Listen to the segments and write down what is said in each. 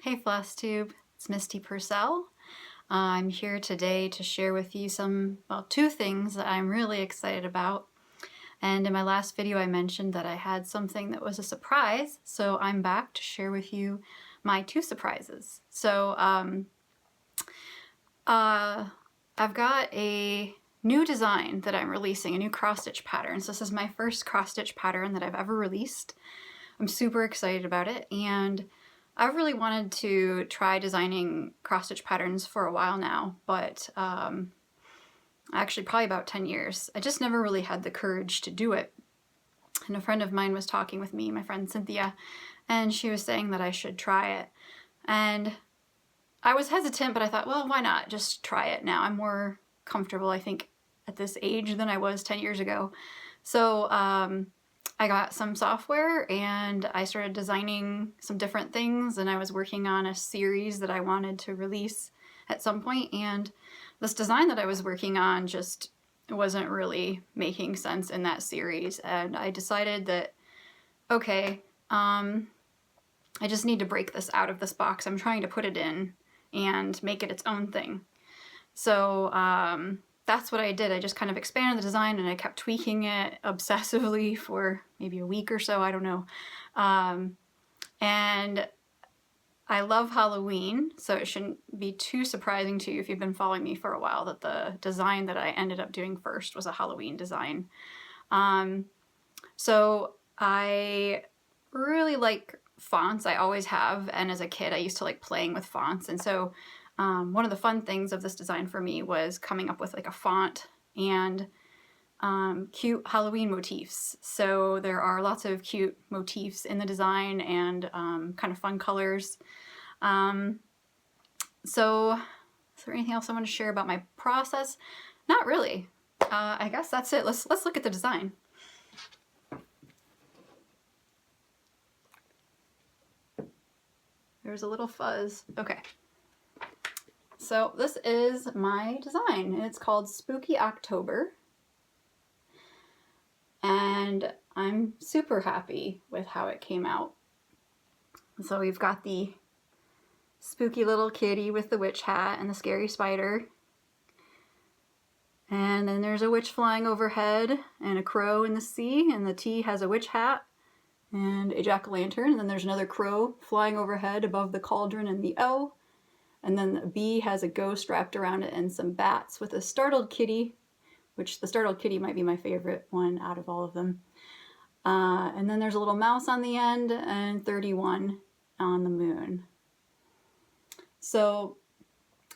Hey Flosstube, it's Misty Purcell. I'm here today to share with you two things that I'm really excited about. And in my last video I mentioned that I had something that was a surprise, so I'm back to share with you my two surprises. I've got a new design that I'm releasing, a new cross-stitch pattern. So this is my first cross-stitch pattern that I've ever released. I'm super excited about it, and I've really wanted to try designing cross-stitch patterns for a while now, but actually probably about 10 years. I just never really had the courage to do it. And a friend of mine was talking with me, my friend Cynthia, and she was saying that I should try it. And I was hesitant, but I thought, well, why not just try it now? I'm more comfortable, I think, at this age than I was 10 years ago. So I got some software and I started designing some different things, and I was working on a series that I wanted to release at some point, and this design that I was working on just wasn't really making sense in that series, and I decided that, okay, I just need to break this out of this box I'm trying to put it in and make it its own thing. So that's what I did. I just kind of expanded the design and I kept tweaking it obsessively for maybe a week or so, I don't know. And I love Halloween, so it shouldn't be too surprising to you if you've been following me for a while that the design that I ended up doing first was a Halloween design. So I really like fonts. I always have, and as a kid I used to like playing with fonts, and so one of the fun things of this design for me was coming up with like a font and cute Halloween motifs. So there are lots of cute motifs in the design and kind of fun colors. So is there anything else I want to share about my process? Not really. I guess that's it. Let's look at the design. There's a little fuzz. Okay. So this is my design, and it's called Spooky October. And I'm super happy with how it came out. So we've got the spooky little kitty with the witch hat and the scary spider. And then there's a witch flying overhead and a crow in the sea, and the T has a witch hat and a jack-o'-lantern. And then there's another crow flying overhead above the cauldron and the O. And then the B has a ghost wrapped around it and some bats with a startled kitty, which the startled kitty might be my favorite one out of all of them. And then there's a little mouse on the end and 31 on the moon. So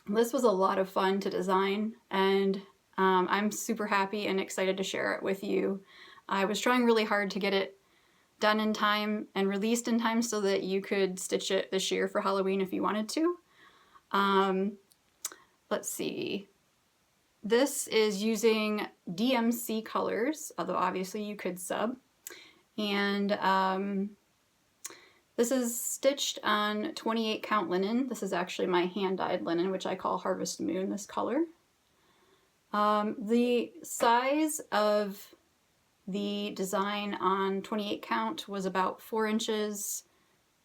this was a lot of fun to design, and I'm super happy and excited to share it with you. I was trying really hard to get it done in time and released in time so that you could stitch it this year for Halloween if you wanted to. Let's see. This is using DMC colors, although obviously you could sub. And this is stitched on 28 count linen. This is actually my hand-dyed linen, which I call Harvest Moon, this color. The size of the design on 28 count was about 4 inches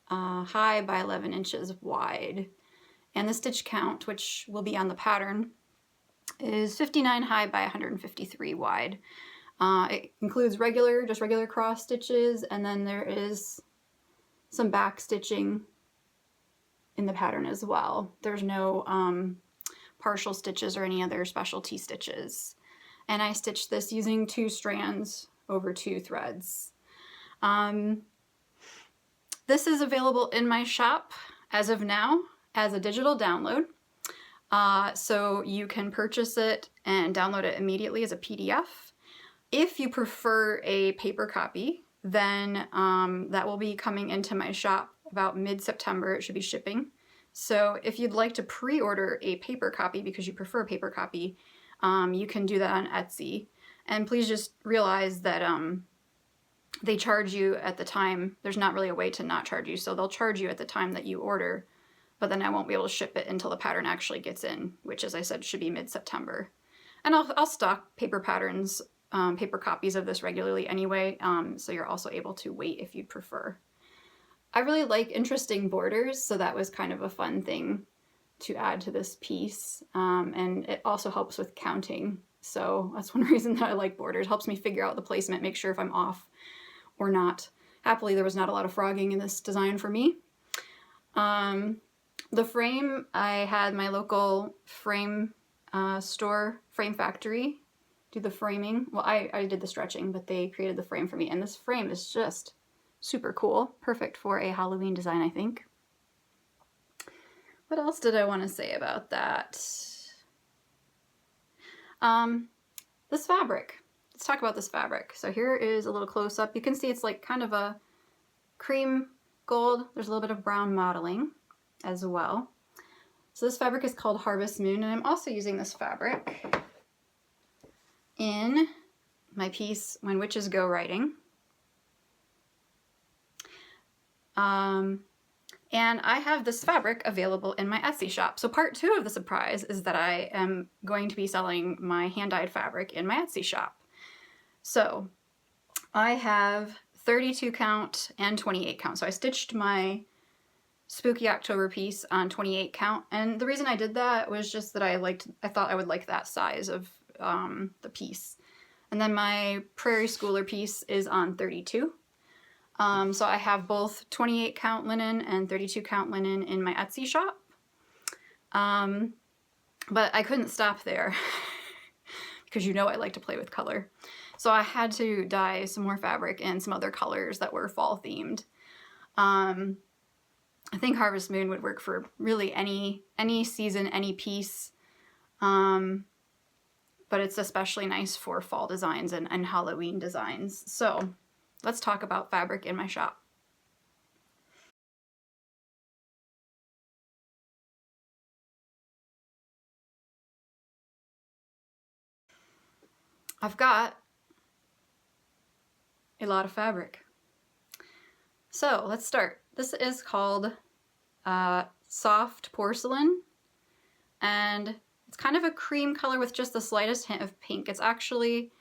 high by 11 inches wide. And the stitch count, which will be on the pattern, is 59 high by 153 wide. It includes just regular cross stitches, and then there is some back stitching in the pattern as well. There's no partial stitches or any other specialty stitches. And I stitched this using 2 strands over 2 threads. This is available in my shop as of now as a digital download. So you can purchase it and download it immediately as a PDF. If you prefer a paper copy, then that will be coming into my shop about mid-September. It should be shipping. So if you'd like to pre-order a paper copy because you prefer a paper copy, you can do that on Etsy. And please just realize that they charge you at the time. There's not really a way to not charge you, so they'll charge you at the time that you order, but then I won't be able to ship it until the pattern actually gets in, which, as I said, should be mid-September. And I'll stock paper patterns, paper copies of this regularly anyway, so you're also able to wait if you'd prefer. I really like interesting borders, so that was kind of a fun thing to add to this piece. And it also helps with counting. So that's one reason that I like borders. It helps me figure out the placement, make sure if I'm off or not. Happily, there was not a lot of frogging in this design for me. The frame, I had my local frame store, Frame Factory, do the framing. Well, I did the stretching, but they created the frame for me. And this frame is just super cool. Perfect for a Halloween design, I think. What else did I want to say about that? This fabric. Let's talk about this fabric. So here is a little close-up. You can see it's like kind of a cream gold. There's a little bit of brown modeling as well. So this fabric is called Harvest Moon, and I'm also using this fabric in my piece When Witches Go Riding. And I have this fabric available in my Etsy shop. So part 2 of the surprise is that I am going to be selling my hand-dyed fabric in my Etsy shop. So I have 32 count and 28 count. So I stitched my Spooky October piece on 28 count. And the reason I did that was just that I thought I would like that size of the piece. And then my Prairie Schooler piece is on 32. So I have both 28 count linen and 32 count linen in my Etsy shop. But I couldn't stop there because you know I like to play with color. So I had to dye some more fabric and some other colors that were fall themed. I think Harvest Moon would work for really any season, any piece. But it's especially nice for fall designs and Halloween designs. So let's talk about fabric in my shop. I've got a lot of fabric. So let's start. This is called Soft Porcelain, and it's kind of a cream color with just the slightest hint of pink. It's actually,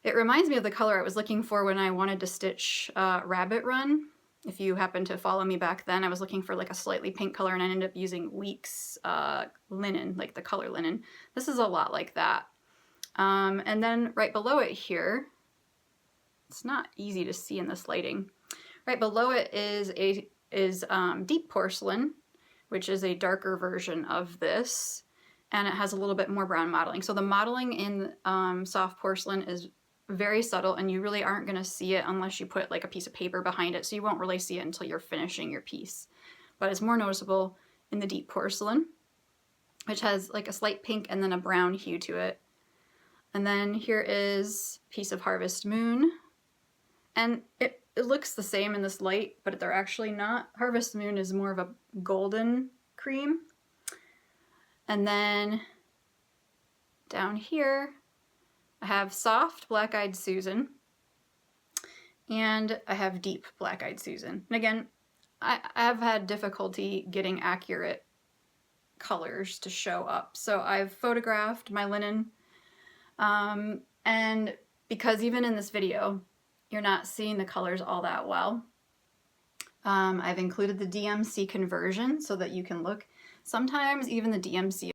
it reminds me of the color I was looking for when I wanted to stitch Rabbit Run. If you happen to follow me back then, I was looking for like a slightly pink color, and I ended up using Weeks linen, like the color linen. This is a lot like that. And then right below it here, it's not easy to see in this lighting. Right below it is Deep Porcelain, which is a darker version of this, and it has a little bit more brown modeling. So the modeling in Soft Porcelain is very subtle, and you really aren't going to see it unless you put like a piece of paper behind it, so you won't really see it until you're finishing your piece. But it's more noticeable in the Deep Porcelain, which has like a slight pink and then a brown hue to it. And then here is a piece of Harvest Moon, and it looks the same in this light, but they're actually not. Harvest Moon is more of a golden cream. And then down here, I have Soft Black-Eyed Susan, and I have Deep Black-Eyed Susan. And again, I've had difficulty getting accurate colors to show up. So I've photographed my linen, and because even in this video, you're not seeing the colors all that well, I've included the DMC conversion so that you can look. Sometimes even the DMC,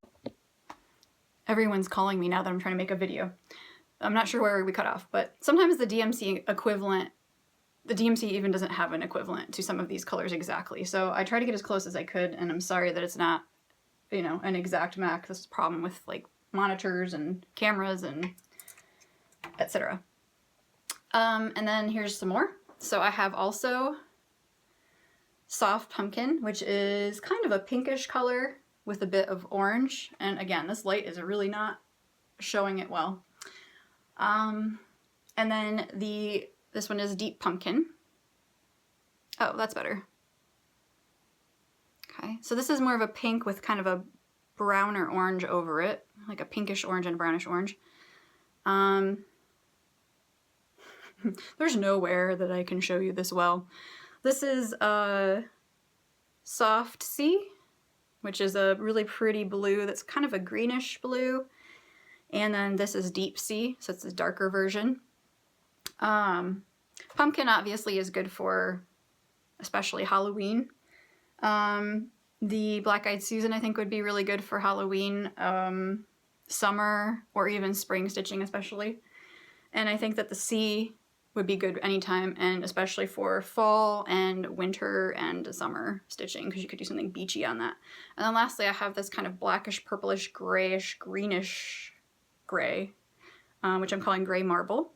everyone's calling me now that I'm trying to make a video. I'm not sure where we cut off, but sometimes the DMC equivalent, the DMC even doesn't have an equivalent to some of these colors exactly. So I try to get as close as I could, and I'm sorry that it's not, you know, an exact match. This is a problem with like monitors and cameras and etc. And then here's some more. So I have also Soft Pumpkin, which is kind of a pinkish color with a bit of orange. And again, this light is really not showing it well. And then this one is Deep Pumpkin. Oh, that's better. Okay, so this is more of a pink with kind of a browner orange over it, like a pinkish orange and brownish orange. There's nowhere that I can show you this well. This is Soft Sea, which is a really pretty blue that's kind of a greenish blue. And then this is Deep Sea, so it's a darker version. Pumpkin obviously is good for especially Halloween. The Black Eyed Susan I think would be really good for Halloween, summer, or even spring stitching especially. And I think that the sea would be good anytime, and especially for fall and winter and summer stitching, because you could do something beachy on that. And then lastly, I have this kind of blackish, purplish, grayish, greenish gray, which I'm calling Gray Marble.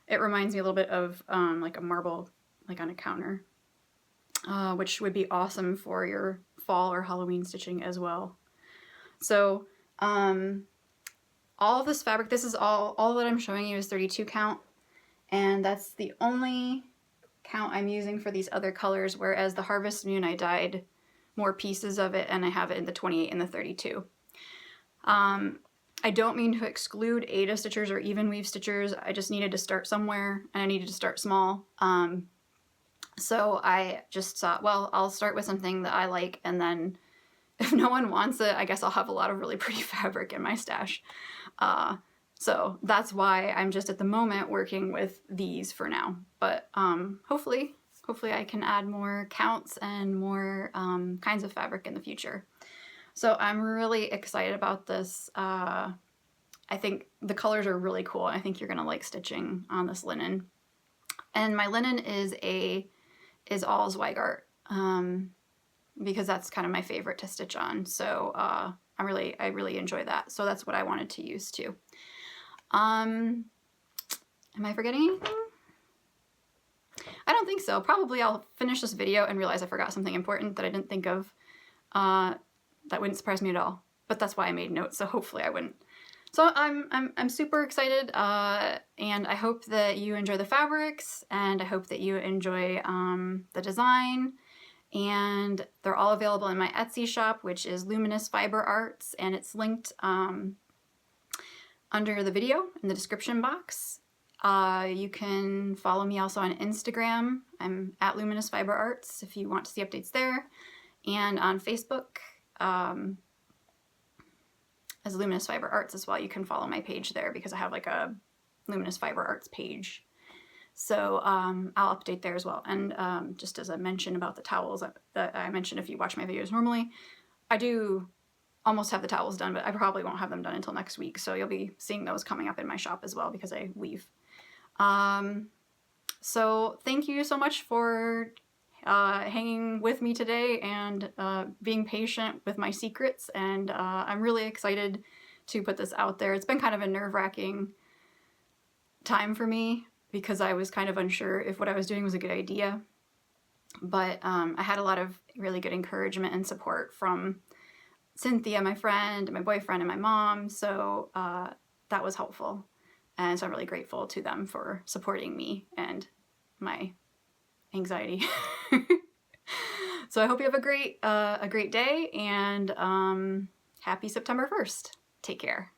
It reminds me a little bit of like a marble, like on a counter, which would be awesome for your fall or Halloween stitching as well. So all of this fabric, this is all that I'm showing you is 32 count, and that's the only count I'm using for these other colors, whereas the Harvest Moon I dyed more pieces of it and I have it in the 28 and the 32. I don't mean to exclude Aida stitchers or even weave stitchers. I just needed to start somewhere, and I needed to start small. So I just thought, well, I'll start with something that I like, and then if no one wants it, I guess I'll have a lot of really pretty fabric in my stash. So that's why I'm just at the moment working with these for now. But hopefully I can add more counts and more kinds of fabric in the future. So I'm really excited about this. I think the colors are really cool. I think you're gonna like stitching on this linen. And my linen is all Zweigart, because that's kind of my favorite to stitch on. So I really enjoy that. So that's what I wanted to use too. Am I forgetting anything? I don't think so. Probably I'll finish this video and realize I forgot something important that I didn't think of. That wouldn't surprise me at all. But that's why I made notes, so hopefully I wouldn't. So I'm super excited, and I hope that you enjoy the fabrics, and I hope that you enjoy the design. And they're all available in my Etsy shop, which is Luminous Fiber Arts, and it's linked under the video in the description box. You can follow me also on Instagram. I'm at Luminous Fiber Arts if you want to see updates there, and on Facebook as Luminous Fiber Arts as well. You can follow my page there because I have like a Luminous Fiber Arts page. So I'll update there as well. And just as a mention about the towels that I mentioned, if you watch my videos normally, I do almost have the towels done, but I probably won't have them done until next week. So you'll be seeing those coming up in my shop as well because I weave. So thank you so much for hanging with me today and being patient with my secrets. And I'm really excited to put this out there. It's been kind of a nerve-wracking time for me because I was kind of unsure if what I was doing was a good idea. But I had a lot of really good encouragement and support from Cynthia, my friend, my boyfriend, and my mom. So that was helpful. And so I'm really grateful to them for supporting me and my anxiety. So I hope you have a great day, and happy September 1st. Take care.